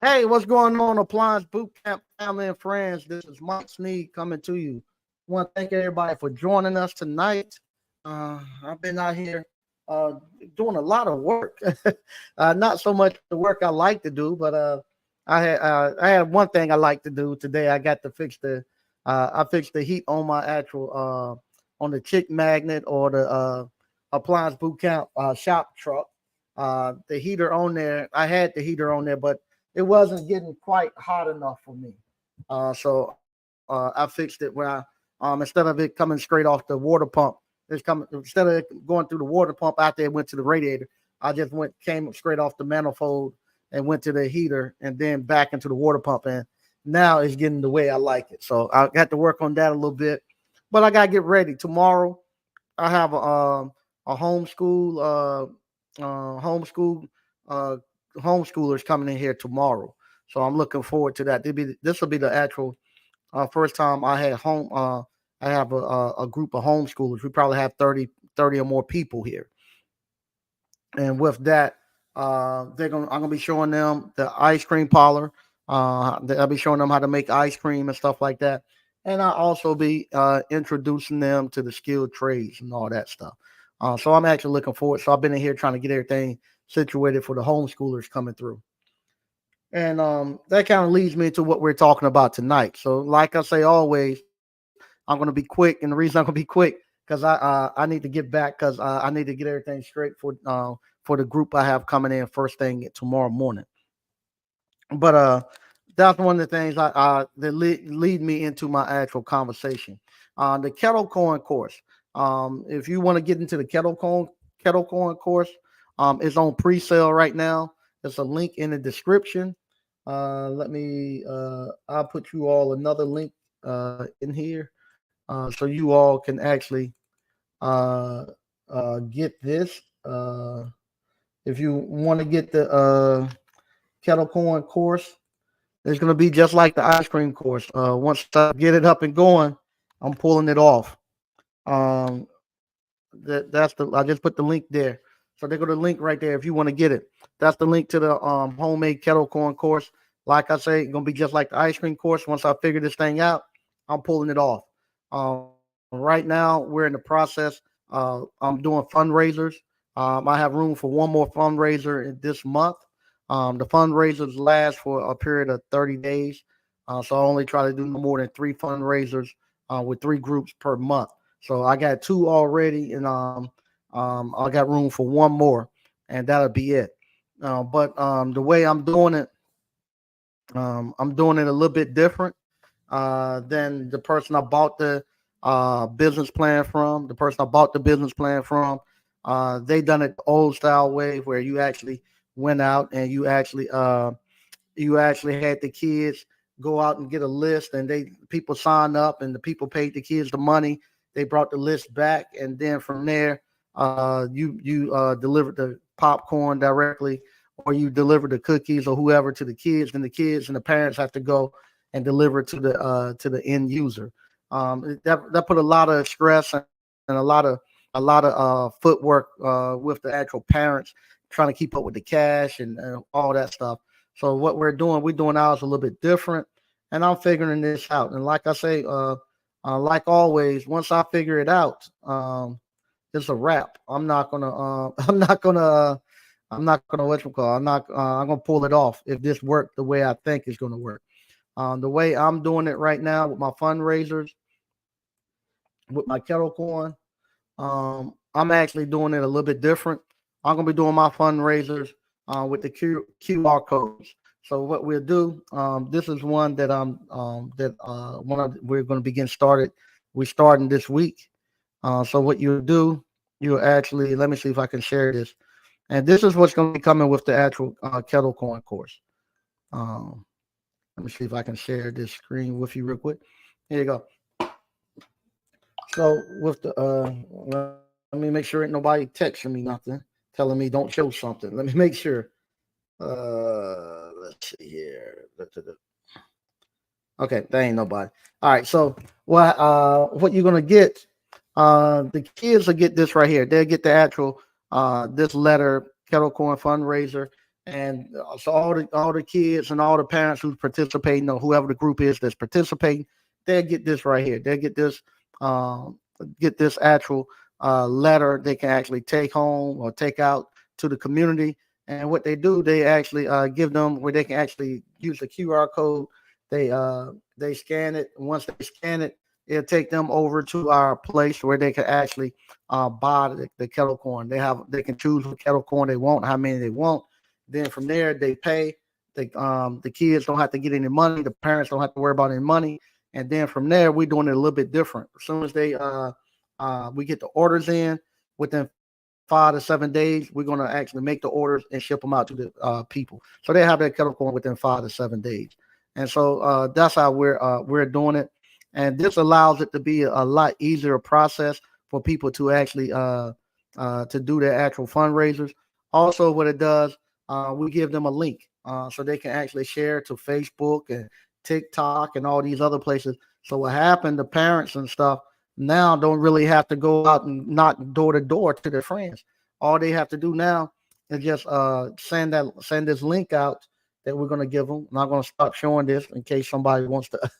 Hey, what's going on, Appliance Boot Camp family and friends? This is Mike Sneed coming to you. Want to thank everybody for joining us tonight. I've been out here uh, doing a lot of work. Not so much the work I like to do, but I had one thing I like to do today. I got to fix the I fixed the heat on my actual on the chick magnet or the Appliance Boot Camp shop truck. The heater on there, I had the heater on there, but it wasn't getting quite hot enough for me. So I fixed it where instead of it coming straight off the water pump, it's coming instead of it going through the water pump out there, went to the radiator. I just came straight off the manifold and went to the heater and then back into the water pump. And now it's getting the way I like it. So I got to work on that a little bit. But I gotta get ready. Tomorrow I have a homeschool uh, homeschoolers coming in here tomorrow. So I'm looking forward to that. This will be the actual first time I had home. I have a group of homeschoolers. We probably have 30 or more people here. And with that, I'm gonna be showing them the ice cream parlor. I'll be showing them how to make ice cream and stuff like that. And I'll also be introducing them to the skilled trades and all that stuff. So I'm actually looking forward. So I've been in here trying to get everything situated for the homeschoolers coming through. And that kind of leads me to what we're talking about tonight. So, like I say always, I'm going to be quick, and the reason I'm going to be quick because I need to get back because I need to get everything straight for the group I have coming in first thing tomorrow morning. But that's one of the things that lead me into my actual conversation. The Kettle Corn Course. If you want to get into the Kettle Corn Course, it's on pre-sale right now. There's a link in the description. I'll put you all another link in here so you all can actually uh, get this. If you want to get the Kettle Corn Course, it's going to be just like the ice cream course. Once I get it up and going, I'm pulling it off. Um, I just put the link there. So they go to the link right there if you want to get it. That's the link to the homemade kettle corn course. Like I say, it's gonna be just like the ice cream course. Once I figure this thing out, I'm pulling it off. Right now, we're in the process. I'm doing fundraisers. I have room for one more fundraiser in this month. The fundraisers last for a period of 30 days. So I only try to do no more than three fundraisers with three groups per month. So I got two already, and I got room for one more, and that'll be it. But the way I'm doing it a little bit different than the person I bought the business plan from. The person I bought the business plan from, they done it the old style way, where you actually went out and you actually had the kids go out and get a list, and they people signed up, and the people paid the kids the money. They brought the list back, and then from there, you delivered the popcorn directly, or you deliver the cookies or whoever to the kids, and the kids and the parents have to go and deliver it to the end user. That put a lot of stress and a lot of footwork with the actual parents trying to keep up with the cash and all that stuff. So what we're doing ours a little bit different, and I'm figuring this out. And like I say, like always, once I figure it out, it's a wrap. I'm not gonna what you call. I'm gonna pull it off if this worked the way I think it's gonna work. The way I'm doing it right now with my fundraisers, with my kettle corn, I'm actually doing it a little bit different. I'm gonna be doing my fundraisers with the QR codes. So what we'll do, this is one that we're going to begin started. We're starting this week. So what you'll do, you actually let me see if I can share this. And this is what's going to be coming with the actual kettle corn course. Um, Let me see if I can share this screen with you real quick. Here you go. So with the let me make sure ain't nobody texting me nothing, telling me don't show something. Let me make sure. Let's see here. Okay, there ain't nobody. All right, so what you're gonna get? The kids will get this right here. They'll get the actual this letter, Kettle Corn fundraiser, And so all the kids and all the parents who's participating, or whoever the group is that's participating, they'll get this right here. They'll um, get this actual letter they can actually take home or take out to the community. And what they do, they actually give them where they can actually use the QR code. They scan it. Once they scan it, it'll take them over to our place where they can actually buy the kettle corn. They can choose what kettle corn they want, how many they want. Then from there, they pay. The kids don't have to get any money. The parents don't have to worry about any money. And then from there, we're doing it a little bit different. As soon as we get the orders in within 5 to 7 days, we're gonna actually make the orders and ship them out to the people. So they have that kettle corn within 5 to 7 days. And so that's how we're doing it. And this allows it to be a lot easier process for people to actually to do their actual fundraisers. Also, what it does, we give them a link so they can actually share to Facebook and TikTok and all these other places. So what happened, the parents and stuff now don't really have to go out and knock door to door to their friends. All they have to do now is just send this link out that we're going to give them. I'm not going to stop showing this in case somebody wants to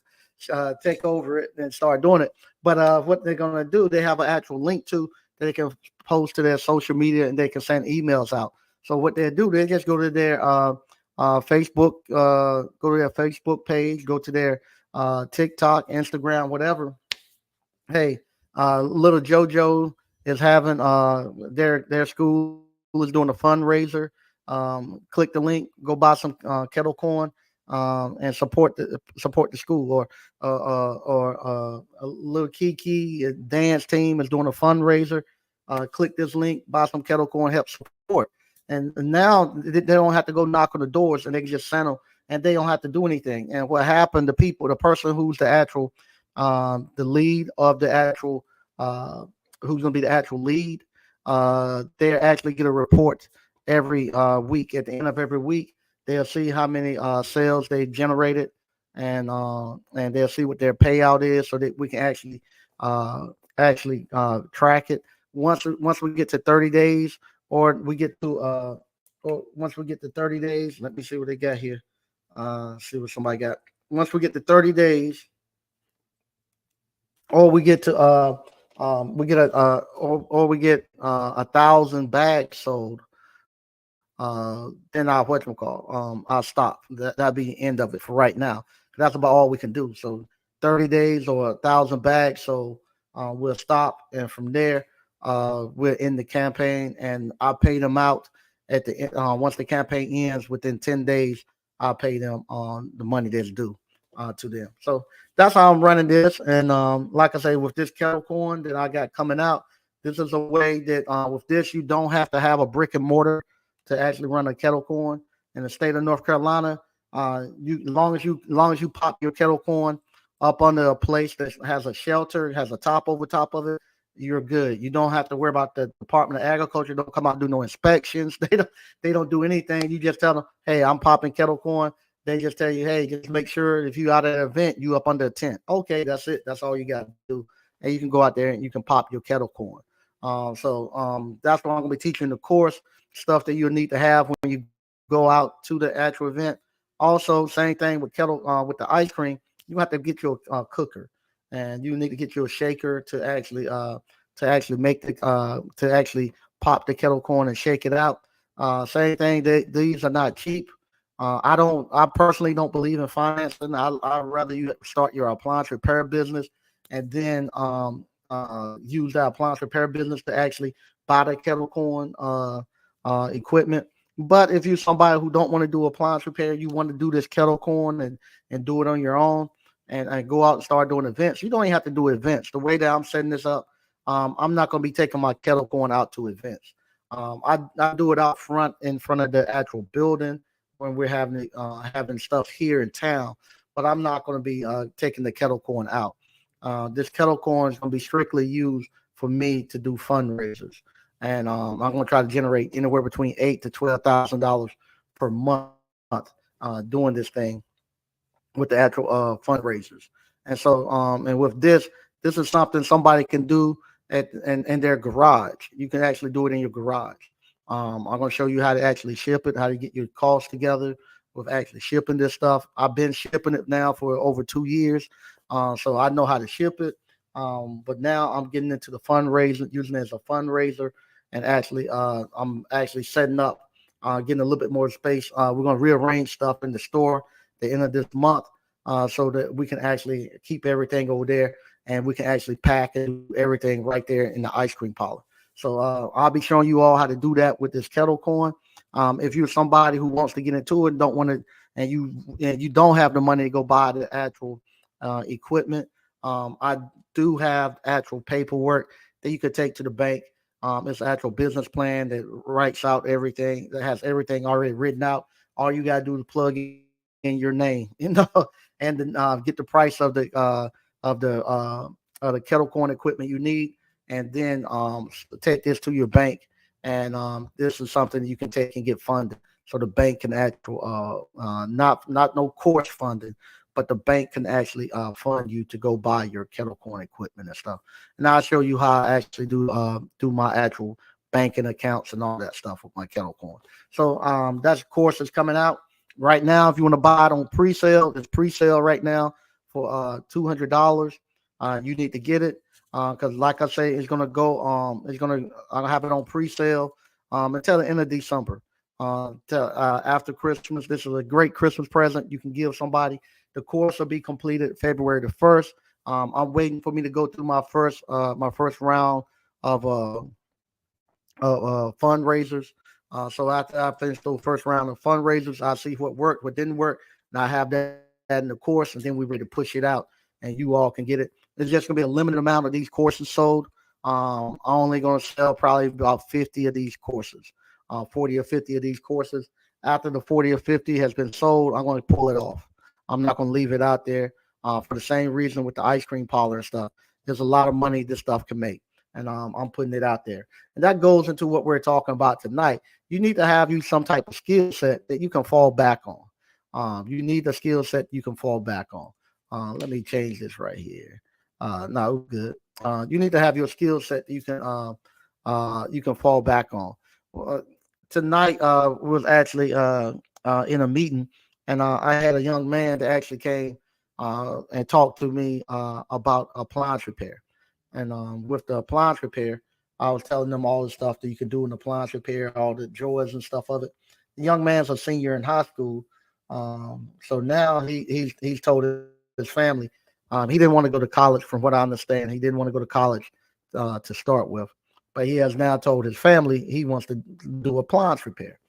take over it and start doing it. But what they're going to do, they have an actual link to that they can post to their social media, and they can send emails out. So what they do, they just go to their Facebook page, go to their TikTok, Instagram, whatever. Hey, little JoJo is having their school is doing a fundraiser. Click the link, go buy some kettle corn, and support the school. Or a little Kiki dance team is doing a fundraiser. Click this link, buy some kettle corn, help support. And now they don't have to go knock on the doors, and they can just send them, and they don't have to do anything. And what happened, the person who's the lead of the actual, who's going to be the actual lead, they actually get a report every week. At the end of every week, they'll see how many sales they generated, and they'll see what their payout is, so that we can actually track it. Once we get to 30 days, or we get to or once we get to 30 days, let me see what they got here. See what somebody got. Once we get to 30 days, or we get to we get 1,000 bags sold, then I'll stop. That'll be the end of it for right now. That's about all we can do. So 30 days or 1,000 bags, so we'll stop, and from there, we're in the campaign, and I pay them out at once the campaign ends within 10 days. I'll pay them on the money that's due to them. So that's how I'm running this. And like I say, with this kettle corn that I got coming out, this is a way that with this, you don't have to have a brick and mortar to actually run a kettle corn in the state of North Carolina. As long as you pop your kettle corn up under a place that has a shelter, has a top over top of it, you're good. You don't have to worry about the Department of Agriculture. Don't come out and do no inspections. They don't do anything. You just tell them, hey, I'm popping kettle corn. They just tell you, hey, just make sure if you out at an event, you up under a tent. Okay, that's it. That's all you got to do. And you can go out there and you can pop your kettle corn. That's what I'm going to be teaching the course, stuff that you'll need to have when you go out to the actual event. Also, same thing with with the ice cream. You have to get your cooker, and you need to get your shaker to actually make to actually pop the kettle corn and shake it out. Same thing. These are not cheap. I personally don't believe in financing. I'd rather you start your appliance repair business, and then use that appliance repair business to actually buy the kettle corn equipment. But if you're somebody who don't want to do appliance repair, you want to do this kettle corn and do it on your own, and go out and start doing events. You don't even have to do events. The way that I'm setting this up, I'm not going to be taking my kettle corn out to events. I do it out front, in front of the actual building, when we're having stuff here in town. But I'm not going to be taking the kettle corn out. This kettle corn is going to be strictly used for me to do fundraisers, and I'm going to try to generate anywhere between $8,000 to $12,000 per month doing this thing with the actual fundraisers. And so, and with this is something somebody can do in their garage. You can actually do it in your garage. I'm going to show you how to actually ship it, how to get your costs together with actually shipping this stuff. I've been shipping it now for over 2 years, so I know how to ship it. But now I'm getting into the fundraiser, using it as a fundraiser, and actually, I'm actually setting up, getting a little bit more space. We're going to rearrange stuff in the store at the end of this month, so that we can actually keep everything over there, and we can actually pack and do everything right there in the ice cream parlor. So I'll be showing you all how to do that with this kettle corn. If you're somebody who wants to get into it, don't want to, and you don't have the money to go buy the actual equipment, I do have actual paperwork that you could take to the bank. It's an actual business plan that writes out everything, that has everything already written out. All you gotta do is plug in your name, and then get the price of the kettle corn equipment you need, and then take this to your bank. And this is something you can take and get funded, so the bank can actual not no course funding, but the bank can actually fund you to go buy your kettle corn equipment and stuff. And I'll show you how I actually do my actual banking accounts and all that stuff with my kettle corn. So that's course is coming out right now. If you want to buy it on pre-sale, it's pre-sale right now for $200. You need to get it because, like I say, it's gonna go. It's gonna. I'll have it on pre-sale until the end of December. Till after Christmas, this is a great Christmas present you can give somebody. The course will be completed February the 1st. I'm waiting for me to go through my first round of fundraisers. So after I finish the first round of fundraisers, I see what worked, what didn't work, and I have that in the course, and then we're ready to push it out, and you all can get it. There's just gonna be a limited amount of these courses sold. I'm only gonna sell probably about 50 of these courses, 40 or 50 of these courses. After the 40 or 50 has been sold, I'm going to pull it off. I'm not going to leave it out there for the same reason with the ice cream parlor and stuff. There's a lot of money this stuff can make, and I'm putting it out there. And that goes into what we're talking about tonight. You need to have you some type of skill set that you can fall back on. You need a skill set you can fall back on. Let me change this right here. No, good. You need to have your skill set that you can fall back on. Well, tonight was actually in a meeting, and I had a young man that actually came and talked to me about appliance repair. And with the appliance repair, I was telling them all the stuff that you can do in appliance repair, all the joys and stuff of it. The young man's a senior in high school, so now he's told his family he didn't want to go to college. From what I understand, he didn't want to go to college to start with, but he has now told his family he wants to do appliance repair.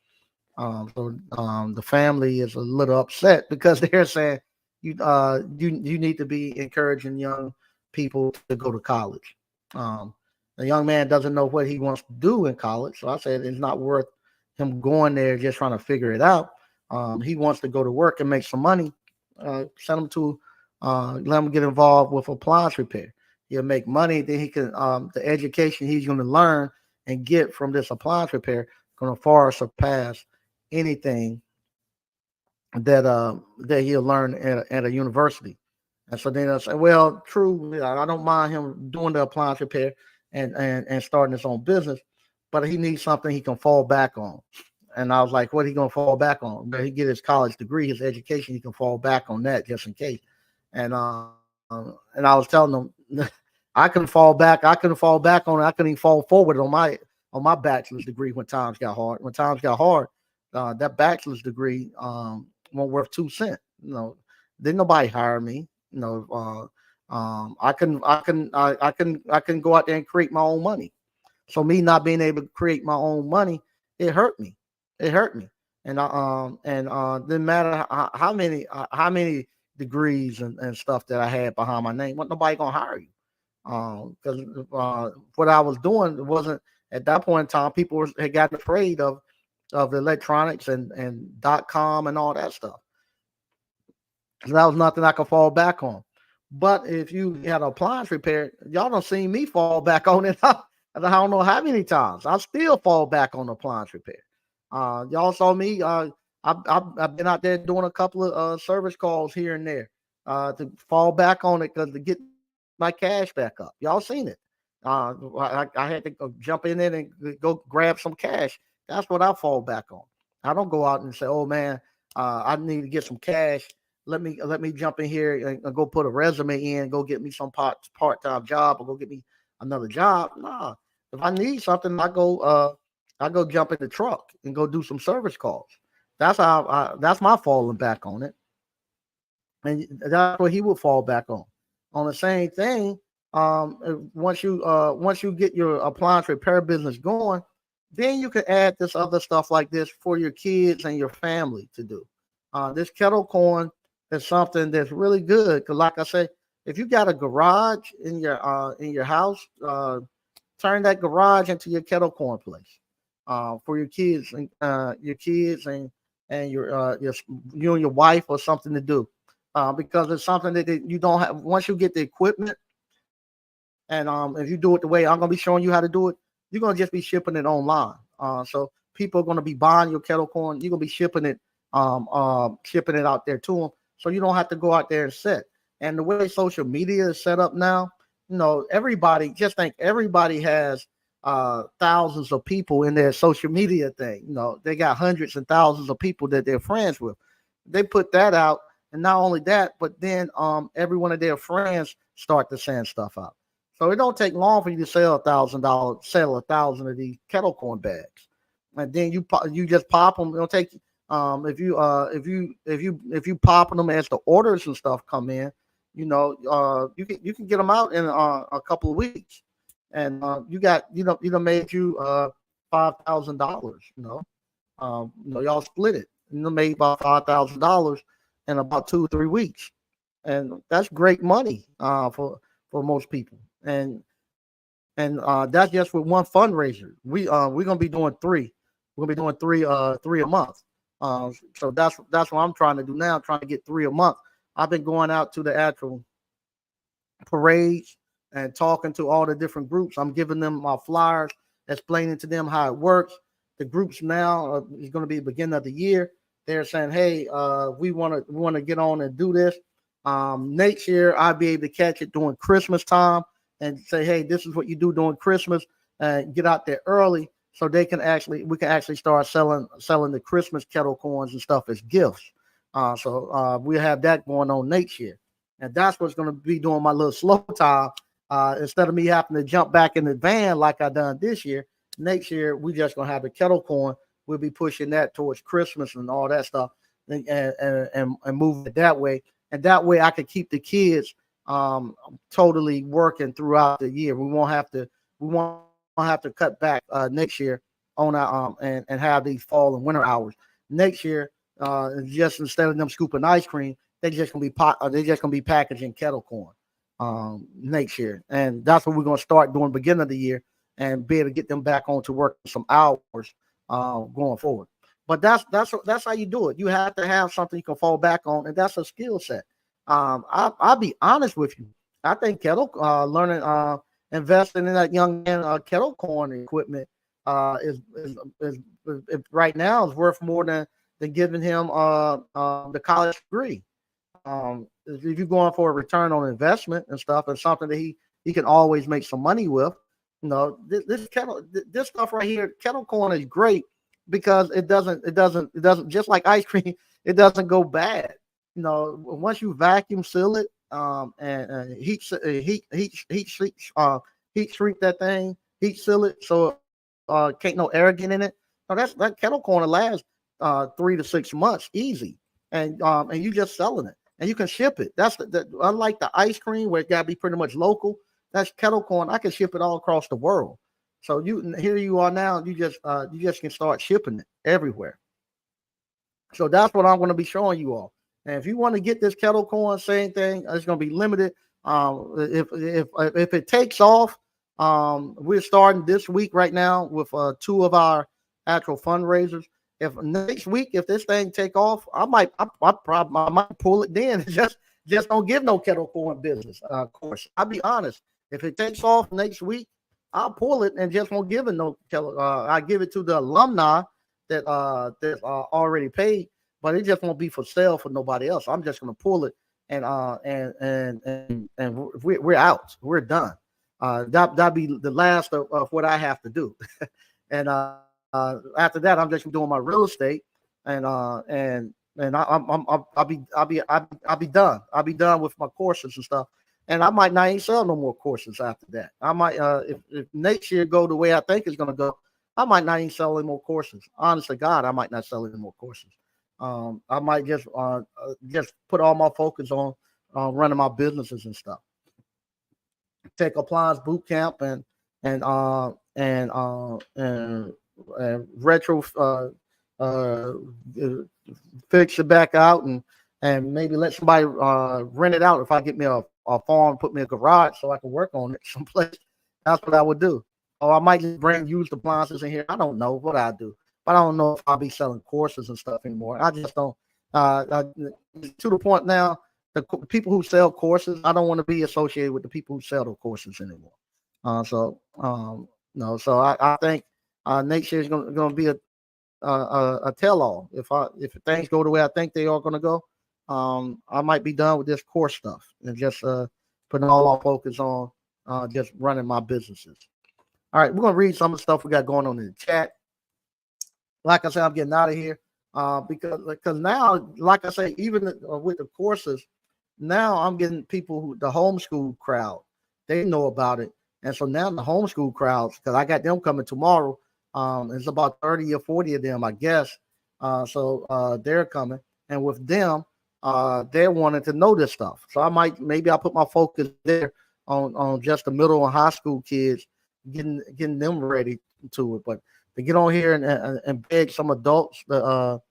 The family is a little upset because they're saying you need to be encouraging young people to go to college. Um, the young man doesn't know what he wants to do in college, so I said it's not worth him going there just trying to figure it out. He wants to go to work and make some money. Send him to let him get involved with appliance repair. He'll make money. Then he can the education he's going to learn and get from this appliance repair going to far surpass anything that he'll learn at a university. And so then I say, well, true, I don't mind him doing the appliance repair and starting his own business, but he needs something he can fall back on. And I was like, what he gonna fall back on? But he get his college degree, his education, he can fall back on that just in case. And I was telling him I couldn't fall back. I couldn't fall back on it. I couldn't even fall forward on my bachelor's degree when times got hard. When times got hard, that bachelor's degree won't worth 2 cents. Didn't nobody hire me. I can go out there and create my own money. So me not being able to create my own money, it hurt me. It hurt me. And didn't matter how many degrees and stuff that I had behind my name. What nobody gonna hire you? Because what I was doing wasn't at that point in time. People had gotten afraid of electronics and .com and all that stuff. So that was nothing I could fall back on. But if you had appliance repair, y'all don't see me fall back on it. I don't know how many times. I still fall back on appliance repair. Y'all saw me. I've been out there doing a couple of service calls here and there to fall back on it because to get my cash back up. Y'all seen it. I had to jump in there and go grab some cash That's what I fall back on. I don't go out and say, "Oh man, I need to get some cash. Let me jump in here and go put a resume in, go get me some part time job, or go get me another job." Nah, if I need something, I go jump in the truck and go do some service calls. That's my falling back on it, and that's what he would fall back on. On the same thing, once you get your appliance repair business going, then you can add this other stuff like this for your kids and your family to do. This kettle corn is something that's really good because, like I say, if you got a garage in your house, turn that garage into your kettle corn place for your kids and you and your wife or something to do because it's something that you don't have once you get the equipment and if you do it the way I'm gonna be showing you how to do it, you're gonna just be shipping it online. So people are gonna be buying your kettle corn. You're gonna be shipping it out there to them, so you don't have to go out there and set. And the way social media is set up now, everybody just think everybody has thousands of people in their social media thing. They got hundreds and thousands of people that they're friends with. They put that out, and not only that, but then every one of their friends start to send stuff out. So it don't take long for you to sell 1,000 of these kettle corn bags, and then you just pop them. It'll take if you popping them as the orders and stuff come in, you can get them out in a couple of weeks, and you made you $5,000. Y'all split it. Made about $5,000 in about 2 or 3 weeks, and that's great money for most people. And that's just with one fundraiser. We're gonna be doing three. We're gonna be doing three a month. So that's what I'm trying to do now. I'm trying to get three a month. I've been going out to the actual parades and talking to all the different groups. I'm giving them my flyers, explaining to them how it works. The groups now is going to be the beginning of the year. They're saying, "Hey, we want to get on and do this." Next year, I'll be able to catch it during Christmas time and say, "Hey, this is what you do during Christmas," and get out there early so we can actually start selling the Christmas kettle corns and stuff as gifts. So we'll have that going on next year, and that's what's going to be doing my little slow time. Instead of me having to jump back in the van like I done this year, next year we just gonna have the kettle corn. We'll be pushing that towards Christmas and all that stuff, and moving it that way. And that way I could keep the kids totally working throughout the year. We won't have to cut back next year on our and have these fall and winter hours. Next year, just instead of them scooping ice cream, they're just gonna be packaging kettle corn next year, and that's what we're gonna start doing beginning of the year, and be able to get them back on to work some hours going forward. But that's how you do it. You have to have something you can fall back on, and that's a skill set. I'll be honest with you. I think investing in that young man kettle corn equipment is right now is worth more than giving him the college degree. If you're going for a return on investment and stuff, and something that he can always make some money with, this stuff right here, kettle corn is great because it doesn't just like ice cream, it doesn't go bad. Once you vacuum seal it and heat shrink that thing, heat seal it so can't no air get in it. Now that kettle corn will last 3 to 6 months easy, and you just selling it and you can ship it. That's unlike the ice cream where it got to be pretty much local. That's kettle corn. I can ship it all across the world. So here you are now. You just can start shipping it everywhere. So that's what I'm going to be showing you all. And if you want to get this kettle corn, same thing. It's going to be limited. If it takes off, we're starting this week right now with two of our actual fundraisers. If next week, if this thing take off, I might pull it then. Just don't give no kettle corn business. Of course, I'll be honest. If it takes off next week, I'll pull it and just won't give it no kettle. I give it to the alumni that already paid, but it just won't be for sale for nobody else. I'm just gonna pull it and we're out. We're done. That'll be the last of what I have to do. And after that, I'm just doing my real estate, and I'll be done. I'll be done with my courses and stuff, and I might not even sell no more courses after that. I might if next year go the way I think it's gonna go, I might not even sell any more courses. Honest to God, I might not sell any more courses. I might just put all my focus on running my businesses and stuff. Take appliance boot camp and retro uh, fix it back out and maybe let somebody rent it out if I get me a farm, put me a garage so I can work on it someplace. That's what I would do. Or I might just bring used appliances in here. I don't know what I do, but I don't know if I'll be selling courses and stuff anymore. I just don't. To the point now, the people who sell courses, I don't want to be associated with the people who sell the courses anymore. No, so I think next year is going to be a tell all. If things go the way I think they are going to go, I might be done with this course stuff and just putting all our focus on just running my businesses. All right, we're gonna read some of the stuff we got going on in the chat. Like I said, I'm getting out of here because now, like I say, even with the courses, now I'm getting people the homeschool crowd, they know about it, and so now the homeschool crowds, because I got them coming tomorrow. It's about 30 or 40 of them, I guess. So they're coming, and with them, they're wanting to know this stuff. So maybe I'll put my focus there on just the middle and high school kids, getting them ready to it. But to get on here and beg some adults to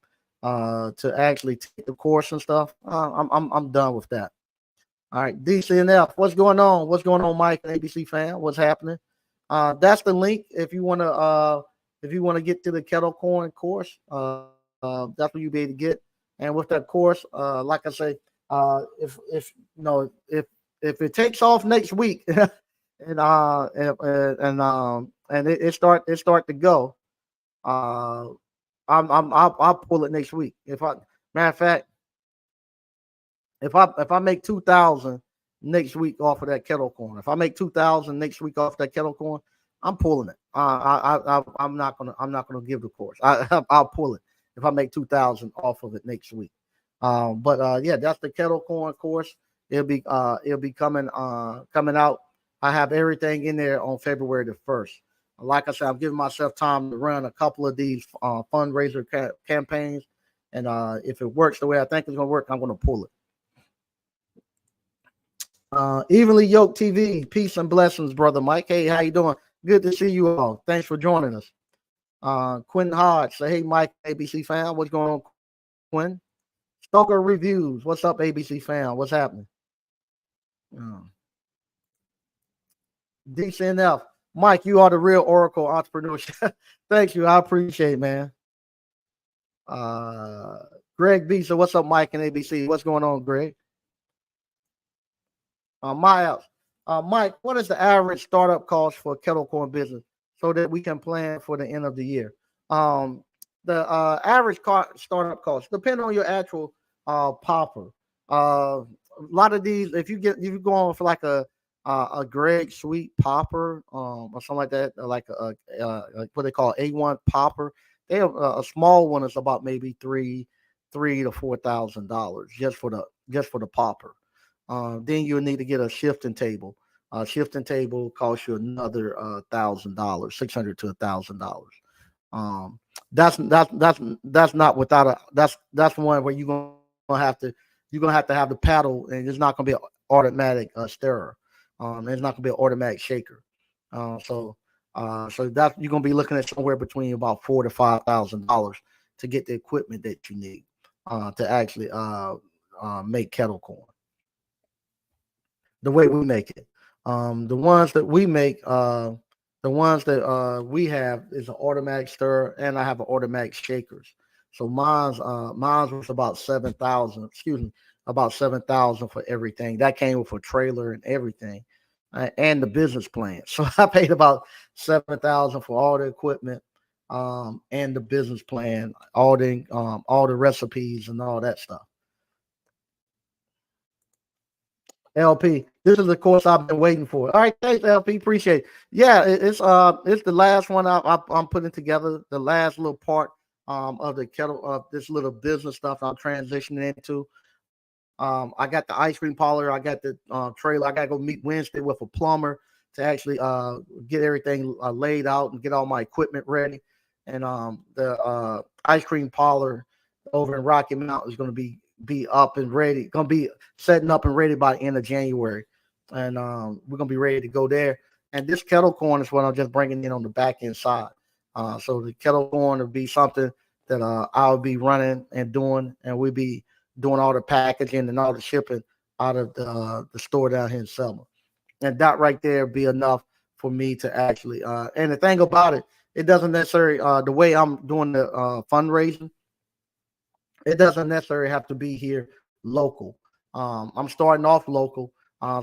actually take the course and stuff, I'm done with that. All right, DCNF, what's going on? What's going on, Mike, ABC fan? What's happening? That's the link if you want to get to the Kettle Corn course. That's what you'll be able to get. And with that course, like I say, if you know if it takes off next week and it start to go, I'll pull it next week. Matter of fact, if I make 2,000 next week off of that kettle corn, if I make 2,000 next week off that kettle corn, I'm pulling it. I'm not gonna give the course. I'll pull it if I make 2,000 off of it next week. But yeah, that's the kettle corn course. It'll be coming out. I have everything in there on February the 1st. Like I said, I'm giving myself time to run a couple of these fundraiser campaigns, and if it works the way I think it's gonna work, I'm gonna pull it. Evenly Yoked TV, peace and blessings, brother Mike. Hey, how you doing? Good to see you all. Thanks for joining us. Quinn Hodge, say hey, Mike, ABC fan. What's going on, Quinn? Stoker Reviews, what's up, ABC fan? What's happening? DCNF, Mike, you are the real Oracle entrepreneurship. Thank you, I appreciate it, man. Greg B, so what's up, Mike and ABC? What's going on, Greg? Mike, what is the average startup cost for a kettle corn business so that we can plan for the end of the year? The average startup cost depending on your actual popper. A lot of these, if you go on for like a Greg Sweet popper or something like that, like what they call A1 popper, they have a small one is about maybe $3,000 to $4,000 just for the popper. Then you'll need to get a shifting table. Shifting table costs you another $1,000, $600 to $1,000. That's not without that's one where you're gonna have to have the paddle, and it's not gonna be an automatic stirrer. It's not gonna be an automatic shaker. So that you're gonna be looking at somewhere between about $4,000 to $5,000 to get the equipment that you need to actually make kettle corn the way we make it. The ones that we make, the ones that we have is an automatic stirrer, and I have an automatic shakers. So mine's was about 7,000. Excuse me, about 7,000 for everything. That came with a trailer and everything, and the business plan. So I paid about 7,000 for all the equipment, and the business plan, all the recipes and all that stuff. LP. This is the course I've been waiting for. All right, thanks, LP. Appreciate it. Yeah, it's the last one I'm putting together. The last little part of the kettle of this little business stuff I'm transitioning into. I got the ice cream parlor. I got the trailer. I got to go meet Wednesday with a plumber to actually get everything laid out and get all my equipment ready. And the ice cream parlor over in Rocky Mount is going to be up and ready. Going to be setting up and ready by the end of January, and we're going to be ready to go there. And this kettle corn is what I'm just bringing in on the back end side. So the kettle corn will be something that I'll be running and doing, and we'll be doing all the packaging and all the shipping out of the store down here in Selma. And that right there be enough for me to actually. And the thing about it, it doesn't necessarily the way I'm doing the fundraising. It doesn't necessarily have to be here local. I'm starting off local,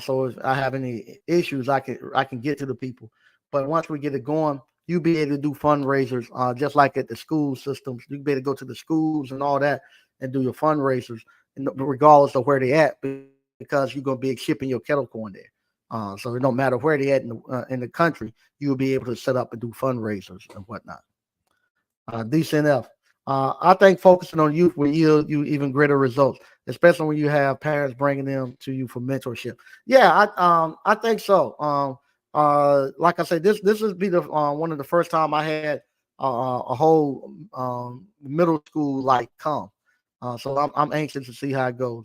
so if I have any issues, I can get to the people. But once we get it going, you'll be able to do fundraisers, just like at the school systems. You'll be able to go to the schools and all that and do your fundraisers, regardless of where they at, because you're gonna be shipping your kettle corn there. So it don't matter where they at in the country, you'll be able to set up and do fundraisers and whatnot. DCNF. I think focusing on youth will yield you even greater results, especially when you have parents bringing them to you for mentorship. Yeah, I think so. Like I said, this would be the one of the first time I had a whole middle school like come. So I'm anxious to see how it goes.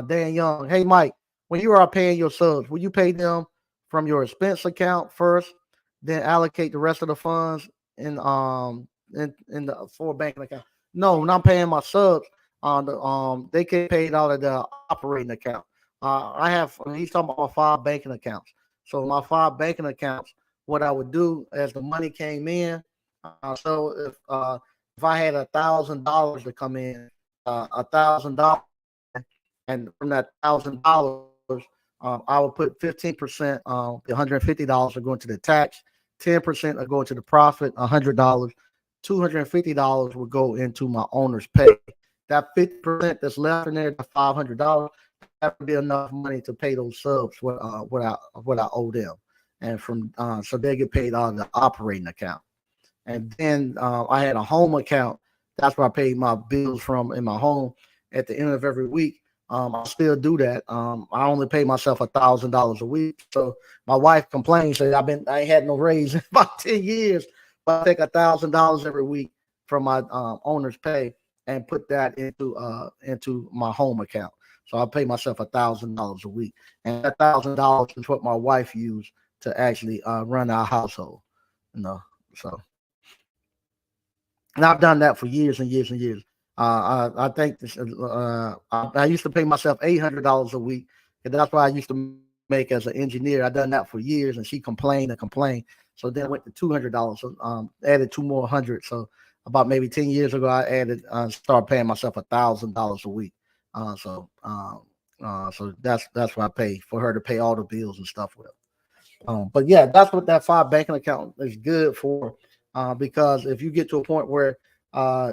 Dan Young. Hey Mike, when you are paying your subs, will you pay them from your expense account first, then allocate the rest of the funds in the for banking account? No, when I'm paying my subs, they get paid out of the operating account. I have he's talking about my 5 banking accounts. So my 5 banking accounts, what I would do as the money came in. So if I had $1,000 to come in, $1,000, and from that $1,000, I would put 15%. The $150 are going to the tax, 10% are going to the profit. $100, $250 would go into my owner's pay. That 50% that's left in there, the $500, that would be enough money to pay those subs what I owe them, and from so they get paid out of the operating account. And then I had a home account. That's where I paid my bills from in my home at the end of every week. I still do that. I only pay myself $1,000 a week. So my wife complains, said I ain't had no raise in about 10 years, but I take $1,000 every week from my owner's pay and put that into my home account. So I pay myself $1,000 a week, and $1,000 is what my wife used to actually run our household. So and I've done that for years and years and years. I think this. I used to pay myself $800 a week, and that's what I used to make as an engineer. I done that for years, and she complained and complained. So then I went to $200. So added 2 more hundred. So about maybe 10 years ago, I started paying myself $1,000 a week. So that's what I pay for her to pay all the bills and stuff with. But yeah, that's what that 5 banking account is good for. Because if you get to a point where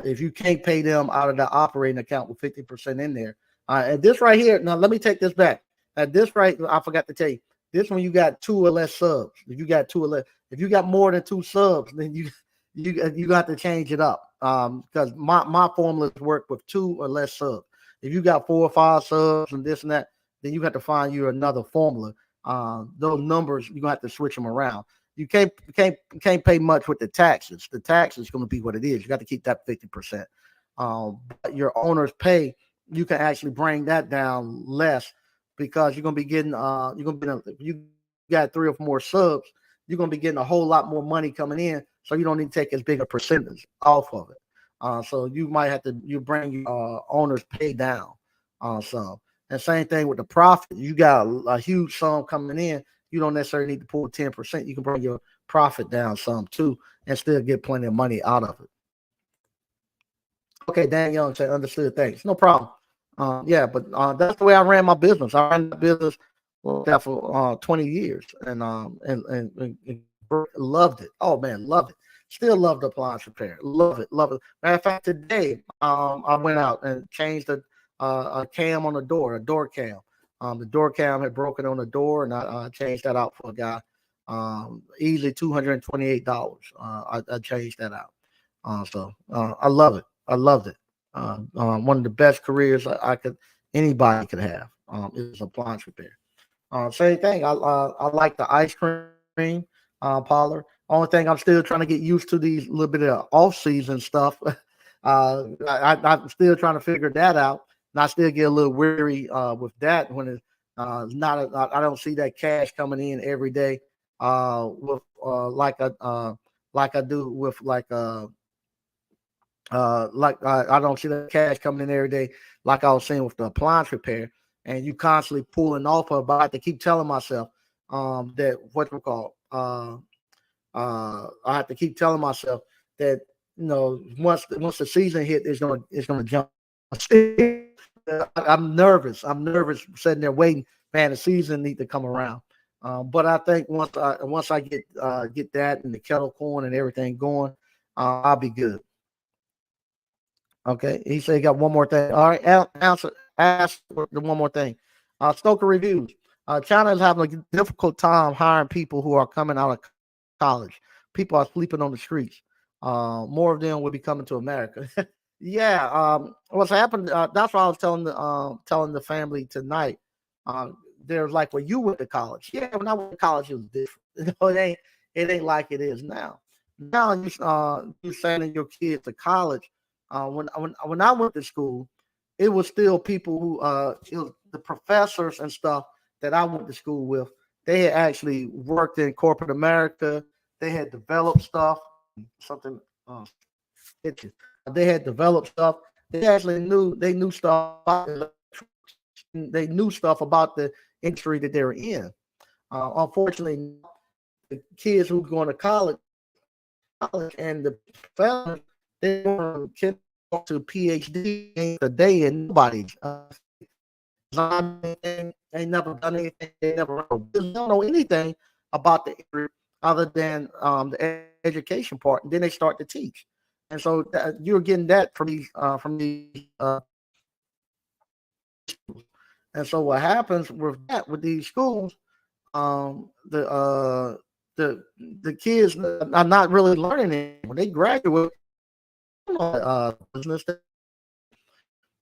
if you can't pay them out of the operating account with 50% in there, and this right here, now let me take this back. This right, I forgot to tell you, this when you got 2 or less subs. If you got 2 or less, if you got more than 2 subs, then you got to change it up. Because my formulas work with 2 or less subs. If you got 4 or 5 subs and this and that, then you have to find you another formula. Those numbers, you're gonna have to switch them around. You can't pay much with the taxes. The tax is going to be what it is. You got to keep that 50%. But your owner's pay, you can actually bring that down less, because you're going to be getting if you got 3 or 4 more subs, you're going to be getting a whole lot more money coming in. So you don't need to take as big a percentage off of it. So you might have to bring your owner's pay down some. And same thing with the profit. You got a huge sum coming in. You don't necessarily need to pull 10%. You can bring your profit down some too and still get plenty of money out of it. Okay, Dan Young said, understood. Thanks. No problem. Yeah, but that's the way I ran my business. I ran the business for 20 years and loved it. Oh man, loved it. Still love the appliance repair. Love it. Love it. Matter of fact, today I went out and changed a cam on the door, a door cam. The door cam had broken on the door, and I changed that out for a guy. Easily $228. I changed that out. I love it. I loved it. One of the best careers I could anybody could have is appliance repair. Same thing. I like the ice cream parlor. Only thing I'm still trying to get used to these little bit of off season stuff. I'm still trying to figure that out, and I still get a little weary with that when it's not. I don't see that cash coming in every day with like I do with I don't see the cash coming in every day like I was saying with the appliance repair, and you constantly pulling off of. But I have to keep telling myself that what we call I have to keep telling myself that once the season hit, it's gonna jump. I'm nervous. I'm nervous sitting there waiting. Man, the season need to come around. But I think once I get that and the kettle corn and everything going, I'll be good. Okay. He said he got one more thing. All right. Ask the one more thing. Stoker reviews. China is having a difficult time hiring people who are coming out of college. People are sleeping on the streets. More of them will be coming to America. Yeah. What's happened? That's what I was telling the family tonight. They're like, well, you went to college. Yeah, when I went to college, it was different. It ain't like it is now. Now you sending your kids to college. When I went to school, it was still people who it was the professors and stuff that I went to school with. They had actually worked in corporate America. They had developed stuff. Something hit you. They had developed stuff. They knew stuff. They knew stuff about the industry that they were in. Unfortunately, the kids who going to college and the fellas, they want to to PhD a day and nobody ain't never done anything. They never don't know anything about the industry other than the education part. And then they start to teach, and so you're getting that from these. And so what happens with these schools, um, the uh, the kids are not really learning it. When they graduate, business,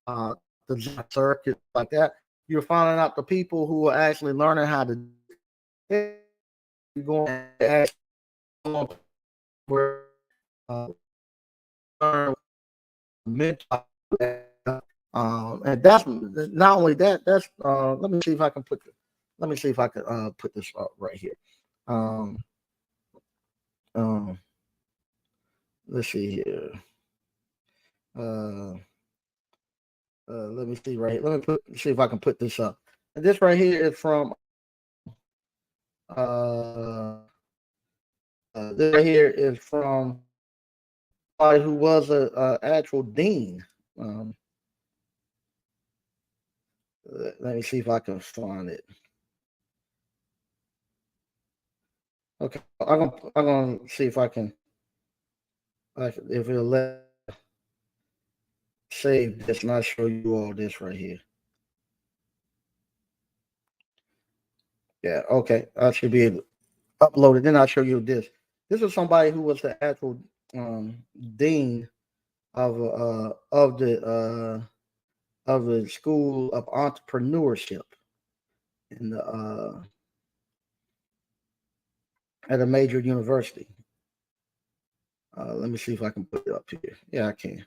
uh, the circuit like that, you're finding out the people who are actually learning how to going to where learn mental. And that's not only that. That's let me see if I can put this up right here. Um, um, let's see here. Uh, let me see right here. See if I can put this up. And this right here is from uh, this right here is from somebody who was a actual dean. Um, let me see if I can find it. Okay, I'm gonna see if I can if it'll let save this and I'll show you all this right here. Yeah, okay. I should be able to upload it. Then I'll show you this. This is somebody who was the actual dean of the School of Entrepreneurship in the at a major university. Let me see if I can put it up here. Yeah, I can.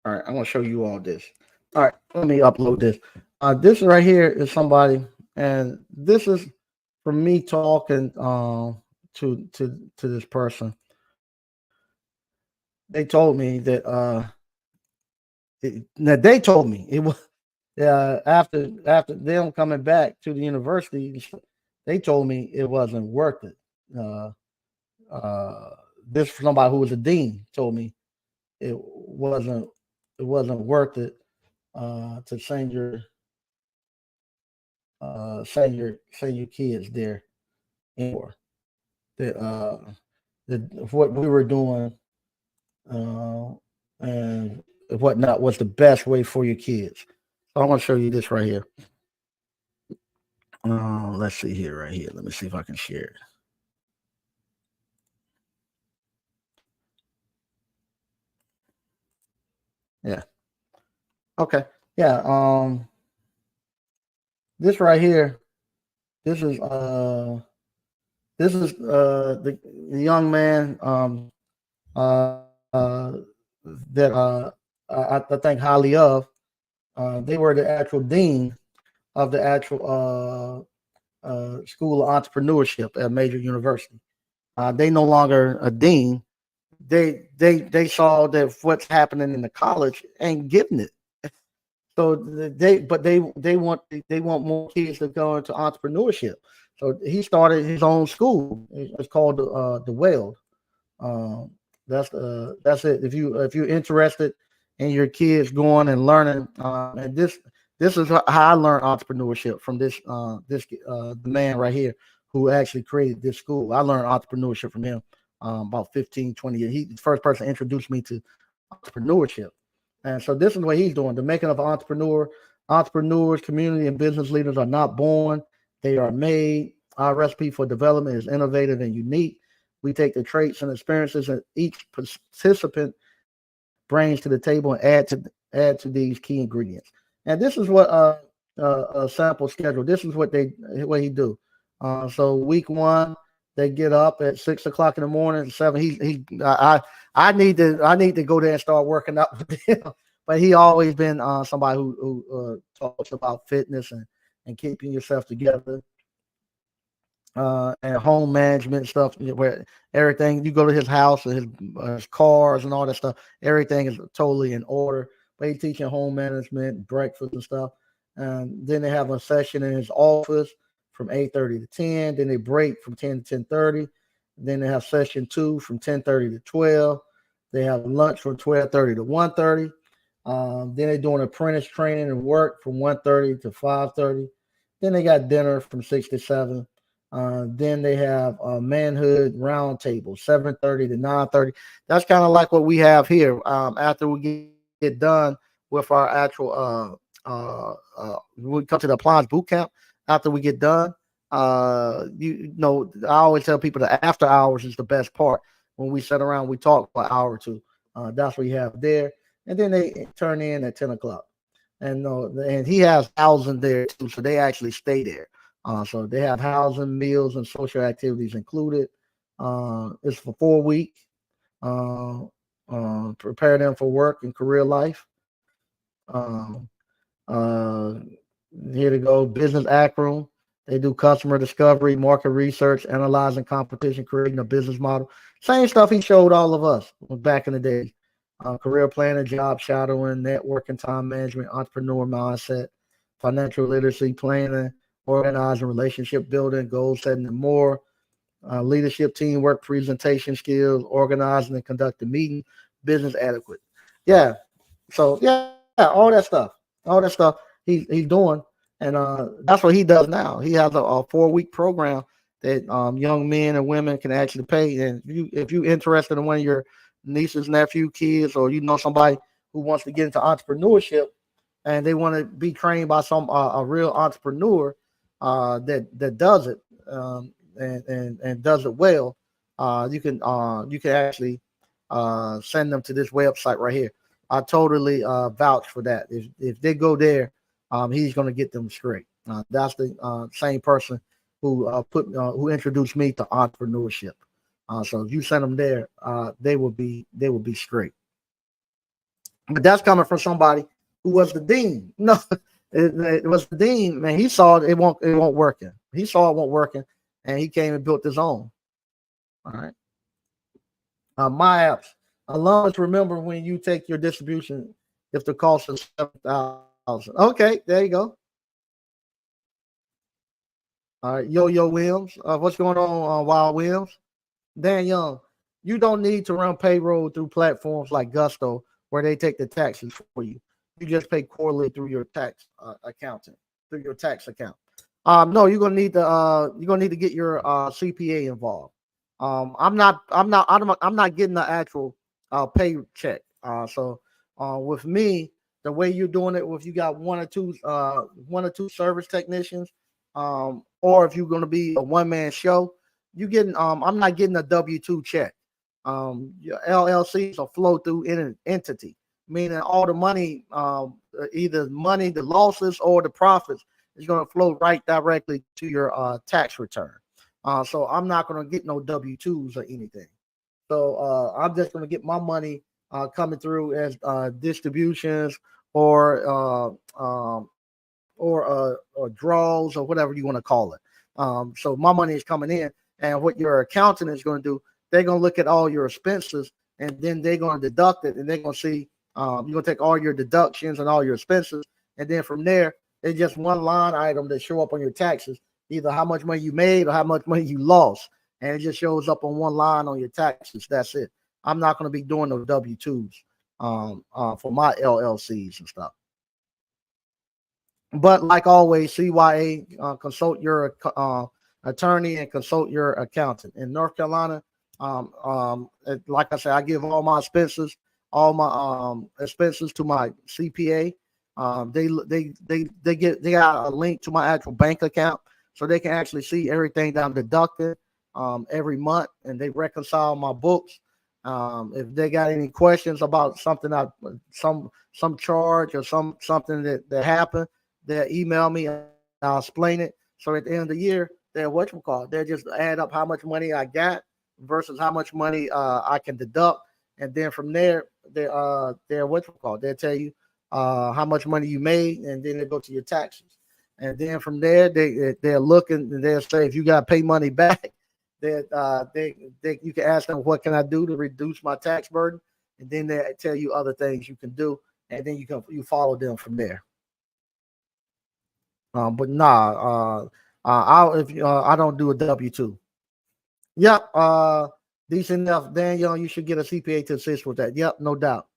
All right, I'm gonna show you all this. All right, let me upload this. This right here is somebody, and this is from me talking to this person. They told me that they told me it was after them coming back to the university. They told me it wasn't worth it. Uh, this somebody who was a dean told me it wasn't worth it to send your kids there anymore. That that what we were doing and whatnot was the best way for your kids. So I want to show you this right here. Let's see here, right here. Let me see if I can share it. Yeah. Okay. Yeah. This right here. This is the young man that I think highly of. They were the actual dean of the actual School of Entrepreneurship at a major university. They no longer a dean. They saw that what's happening in the college ain't getting it. So they want more kids to go into entrepreneurship. So he started his own school. It's called the Weld. Um, that's it. If you're interested in your kids going and learning, and this is how I learned entrepreneurship from the man right here who actually created this school. I learned entrepreneurship from him about 15, 20 years. He's the first person introduced me to entrepreneurship. And so this is what he's doing. The making of an entrepreneur. Entrepreneurs, community, and business leaders are not born. They are made. Our recipe for development is innovative and unique. We take the traits and experiences that each participant brings to the table and add to these key ingredients. And this is what a sample schedule. This is what he do. So week one, they get up at 6 o'clock in the morning. 7. I need to go there and start working out with him. But he always been somebody who talks about fitness and keeping yourself together. And home management stuff, where everything you go to his house and his cars and all that stuff, everything is totally in order. But he's teaching home management, breakfast and stuff. And then they have a session in his office from 8:30 to 10. Then they break from 10 to 10:30. Then they have session 2 from 10:30 to 12. They have lunch from 12:30 to 1:30. Then they're doing apprentice training and work from 1:30 to 5:30. Then they got dinner from 6 to 7. Then they have a manhood roundtable, 7:30 to 9:30. That's kind of like what we have here. After we get done with our actual, we come to the appliance boot camp. After we get done, I always tell people the after hours is the best part. When we sit around, we talk for an hour or two. That's what you have there, and then they turn in at 10 o'clock. And he has housing there too, so they actually stay there. So they have housing, meals, and social activities included. It's for 4 weeks. Uh, Prepare them for work and career life. Um, uh, Here to go. Business acronym. They do customer discovery, market research, analyzing competition, creating a business model. Same stuff he showed all of us back in the day. Career planning, job shadowing, networking, time management, entrepreneur mindset, financial literacy, planning, organizing, relationship building, goal setting, and more. Leadership, teamwork, presentation skills, organizing and conducting meeting, business adequate. Yeah. So yeah, all that stuff he's doing, and that's what he does now. He has a 4 week program that young men and women can actually pay. And if you interested in one of your nieces, nephew, kids, or you know somebody who wants to get into entrepreneurship and they want to be trained by some a real entrepreneur that does it and does it well, you can actually send them to this website right here. I totally vouch for that. If they go there, he's going to get them straight. That's the same person who introduced me to entrepreneurship. So if you send them there, they will be straight. But that's coming from somebody who was the dean. No, it was the dean. Man, he saw it won't working. He saw it won't working, and he came and built his own. All right. My apps. Alums remember when you take your distribution if the cost is 7,000. Okay, there you go. All right, Yo Williams. What's going on, Wild Williams? Dan Young. You don't need to run payroll through platforms like Gusto where they take the taxes for you. You just pay quarterly through your tax accountant, through your tax account. No, you're gonna need to get your CPA involved. I'm not getting the actual paycheck. So with me, the way you're doing it, if you got one or two service technicians, or if you're going to be a one man show, you getting I'm not getting a W-2 check. Your LLC is a flow through entity, meaning all the money, either money, the losses, or the profits, is going to flow right directly to your tax return. So I'm not going to get no W-2s or anything. So I'm just going to get my money coming through as distributions or or draws or whatever you want to call it. So my money is coming in, and what your accountant is going to do, they're going to look at all your expenses, and then they're going to deduct it, and they're going to see you're going to take all your deductions and all your expenses, and then from there, it's just one line item that show up on your taxes, either how much money you made or how much money you lost, and it just shows up on one line on your taxes. That's it. I'm not going to be doing those W-2s for my LLCs and stuff. But like always, CYA, consult your attorney and consult your accountant. In North Carolina, like I said, I give all my expenses to my CPA. They got a link to my actual bank account, so they can actually see everything that I'm deducted every month, and they reconcile my books. If they got any questions about something, some charge or something that happened, they'll email me and I'll explain it. So at the end of the year, they'll just add up how much money I got versus how much money I can deduct, and then from there, they'll tell you how much money you made, and then they go to your taxes, and then from there they're looking and they'll say if you got to pay money back, that you can ask them what can I do to reduce my tax burden, and then they tell you other things you can do, and then you follow them from there. But nah, I don't do a W-2. Yep, decent enough. Daniel, you should get a CPA to assist with that. Yep, no doubt.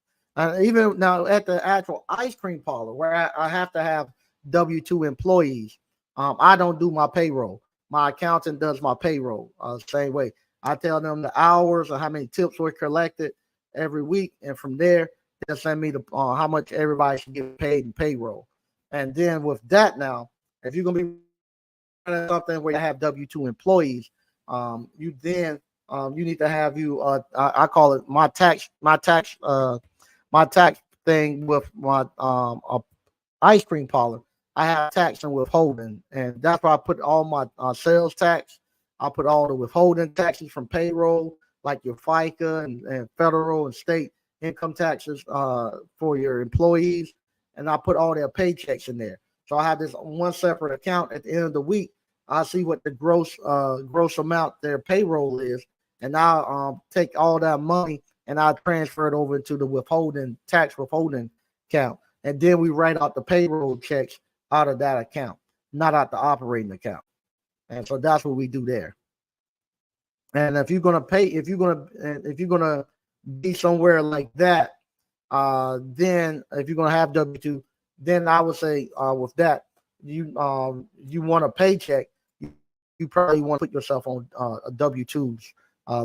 Even now at the actual ice cream parlor where I have to have W-2 employees, I don't do my payroll. My accountant does my payroll. Same way. I tell them the hours or how many tips were collected every week, and from there they'll send me the how much everybody should get paid in payroll. And then with that, now if you're gonna be running something where you have W-2 employees, you need to have I call it my tax thing with my ice cream parlor. I have tax and withholding, and that's why I put all my sales tax. I put all the withholding taxes from payroll, like your FICA and federal and state income taxes for your employees, and I put all their paychecks in there. So I have this one separate account. At the end of the week, I see what the gross amount their payroll is, and I'll take all that money and I'll transfer it over to the tax withholding account, and then we write out the payroll checks out of that account, not out the operating account. And so that's what we do there. And if you're gonna be somewhere like that, then if you're gonna have W-2, then I would say with that, you want a paycheck, you probably want to put yourself on a W-2s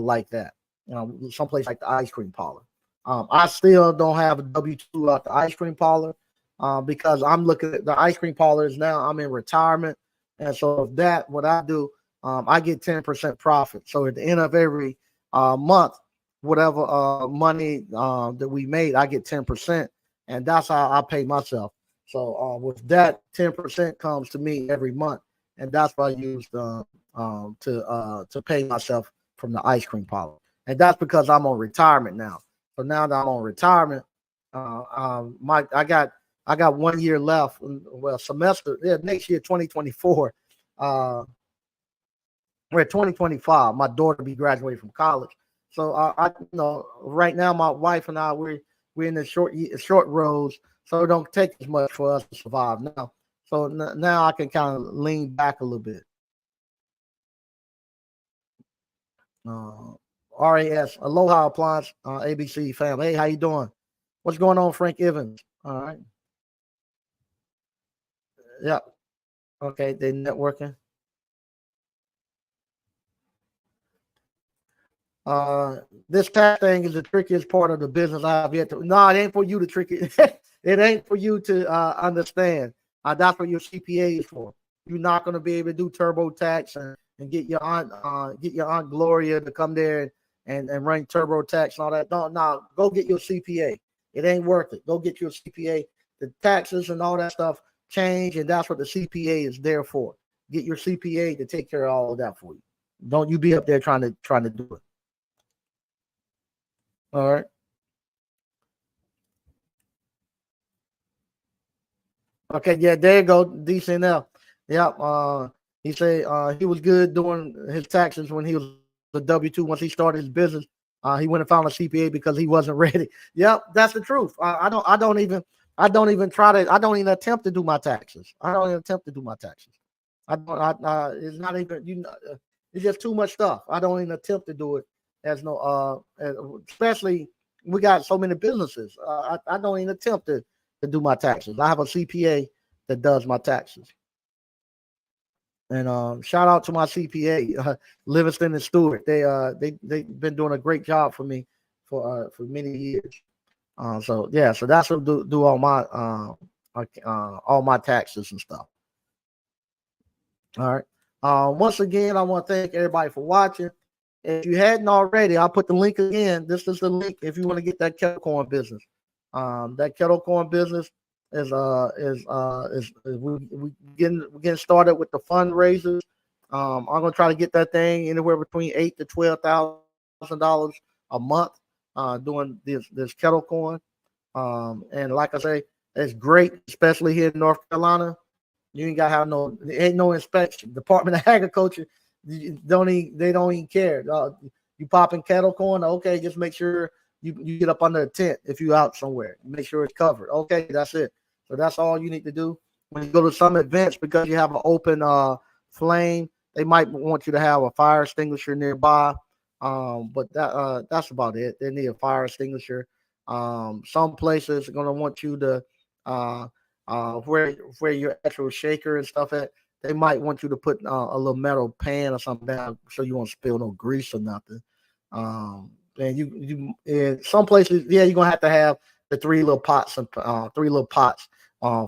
like that. Someplace like the ice cream parlor. I still don't have a W-2 at the ice cream parlor because I'm looking at the ice cream parlors now. I'm in retirement, and so if that, what I do, I get 10% profit. So at the end of every month, whatever money that we made, I get 10%, and that's how I pay myself. So with that, 10% comes to me every month, and that's what I use to pay myself from the ice cream parlor. And that's because I'm on retirement now. So now that I'm on retirement, I got 1 year left. Well, semester, next year, 2024. We're at 2025. My daughter will be graduating from college. So right now my wife and I we're in the short roads, so it don't take as much for us to survive now. So now I can kind of lean back a little bit. RAS, Aloha Appliance, ABC fam. Hey, how you doing? What's going on, Frank Evans? All right. Yeah. Okay, they networking. This tax thing is the trickiest part of the business I have yet to. No, it ain't for you to trick it. It ain't for you to understand. That's what your CPA is for. You're not going to be able to do TurboTax and get your aunt Gloria to come there and run TurboTax and all that. No, go get your CPA. It ain't worth it. Go get your CPA. The taxes and all that stuff change, and that's what the CPA is there for. Get your CPA to take care of all of that for you. Don't you be up there trying to do it. All right. Okay, yeah, there you go. DCNL. Yep. He said he was good doing his taxes when he was a W-2. Once he started his business, he went and found a CPA because he wasn't ready. Yep, that's the truth. I don't even try to. I don't even attempt to do my taxes. I don't even attempt to do my taxes. I don't. It's not even. It's just too much stuff. I don't even attempt to do it. As no. Especially we got so many businesses. I don't even attempt to do my taxes. I have a CPA that does my taxes. And shout out to my CPA, Livingston and Stewart. They've been doing a great job for me for many years. So yeah, so that's what do all my taxes and stuff. All right. Once again, I want to thank everybody for watching. If you hadn't already, I'll put the link again. This is the link if you want to get that kettle corn business. That kettle corn business is we getting started with the fundraisers. I'm gonna try to get that thing anywhere between $8,000 to $12,000 a month. Doing this kettle corn. And like I say, it's great, especially here in North Carolina. You ain't gotta have ain't no inspection. Department of Agriculture, they don't even care. You popping kettle corn, okay, just make sure you get up under a tent if you out somewhere. Make sure it's covered. Okay, that's it. So that's all you need to do. When you go to some events, because you have an open flame, they might want you to have a fire extinguisher nearby. But that's about it. They need a fire extinguisher. Some places are gonna want you to where your actual shaker and stuff at. They might want you to put a little metal pan or something down so you won't spill no grease or nothing. And in some places, yeah, you're gonna have to have the three little pots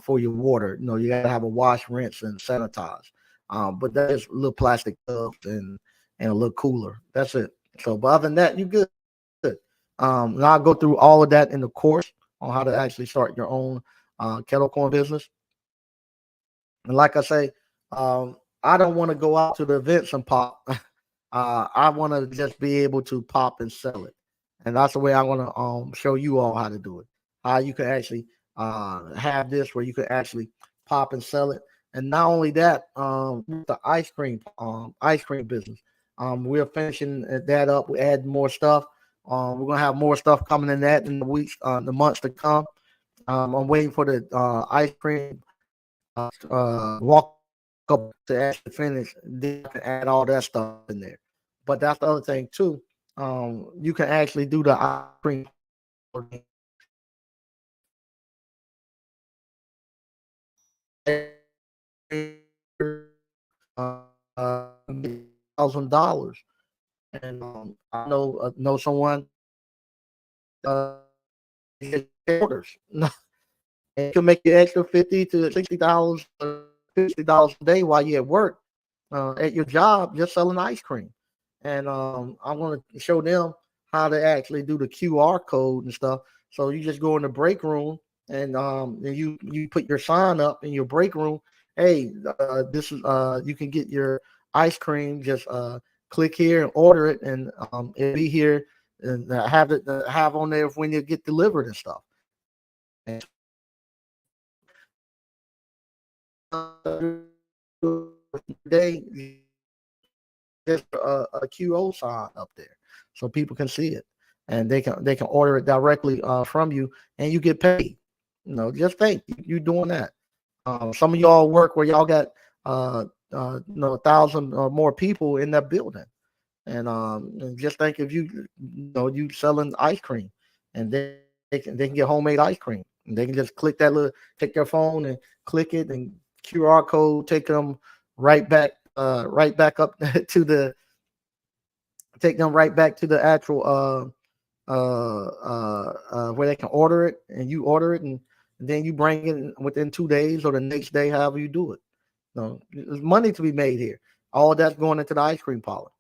for your water. You gotta have a wash, rinse, and sanitize. But that is little plastic tubs and a little cooler. That's it. So, but other than that, you good. And I'll go through all of that in the course on how to actually start your own kettle corn business. And like I say, I don't want to go out to the events and pop. I want to just be able to pop and sell it, and that's the way I want to show you all how to do it. How you can actually have this where you can actually pop and sell it, and not only that, with the ice cream business, we're finishing that up. We add more stuff. We're gonna have more stuff coming in that in the weeks, the months to come. I'm waiting for the ice cream walk up to actually finish. Then I can add all that stuff in there. But that's the other thing too. You can actually do the ice cream $1,000, and I know someone orders. It can make you extra $50 to $60, $50 a day while you're at work, at your job, just selling ice cream. And I want to show them how to actually do the QR code and stuff. So you just go in the break room and you put your sign up in your break room. Hey, this is you can get your ice cream. Just click here and order it, and it'll be here and have on there when you get delivered and stuff. And they just a QO sign up there so people can see it and they can order it directly from you and you get paid. Just think you doing that. Some of y'all work where y'all got 1,000 or more people in that building, and just think if you selling ice cream, and they can get homemade ice cream, and they can just take their phone and click it, and QR code take them right back up to the take them right back to the actual where they can order it, and you order it, and and then you bring it within 2 days or the next day, however you do it. No, there's money to be made here. All that's going into the ice cream parlor,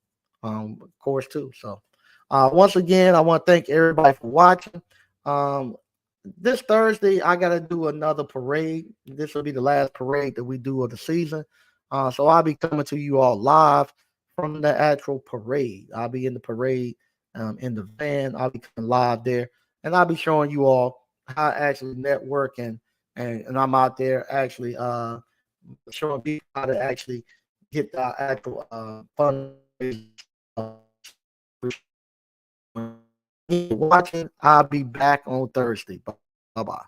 of course, too. So, once again, I want to thank everybody for watching. Um, this Thursday, I got to do another parade. This will be the last parade that we do of the season. So I'll be coming to you all live from the actual parade. I'll be in the parade, in the van. I'll be coming live there, and I'll be showing you all how I actually network and I'm out there actually showing people how to actually get the actual fundraising. Watching, I'll be back on Thursday. Bye bye.